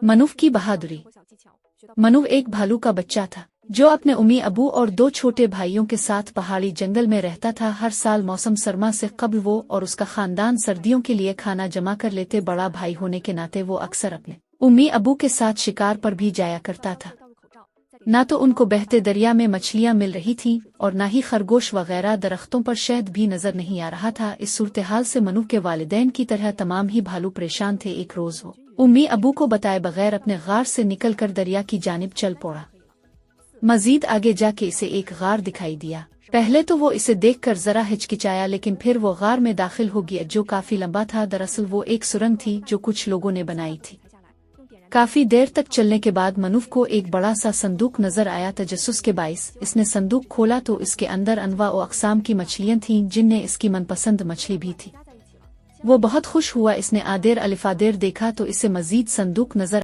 मनुफ की बहादुरी। मनुफ एक भालू का बच्चा था जो अपने उम्मी अबू और 2 छोटे भाइयों के साथ पहाड़ी जंगल में रहता था। हर साल मौसम सरमा से कबल वो और उसका खानदान सर्दियों के लिए खाना जमा कर लेते। बड़ा भाई होने के नाते वो अक्सर अपने उम्मी अबू के साथ शिकार पर भी जाया करता था। ना तो उनको बहते दरिया में मछलियां मिल रही थीं और ना ही खरगोश वगैरह। दरख्तों पर शहद भी नजर नहीं आ रहा था। इस सूरत-ए-हाल से मनुफ के वालिदैन की तरह तमाम ही भालू परेशान थे। एक रोज वो उम्मी अबू को बताए बगैर अपने गार से निकलकर दरिया की जानिब चल पड़ा। मजीद आगे जाके इसे एक गार दिखाई दिया। पहले तो वो इसे देखकर जरा हिचकिचाया, लेकिन फिर वो गार में दाखिल हो गया जो काफी लंबा था। दरअसल वो एक सुरंग थी जो कुछ लोगों ने बनाई थी। काफी देर तक चलने के बाद मनुफ को एक बड़ा सा संदूक नजर आया। तजस्सुस के बाइस इसने संदूक खोला तो इसके अंदर अनवा व अक़साम की मछलियां थीं, जिनमें इसकी मनपसंद मछली भी थी। वो बहुत खुश हुआ। इसने आदेर अलिफादेर देखा तो इसे मजीद संदूक नजर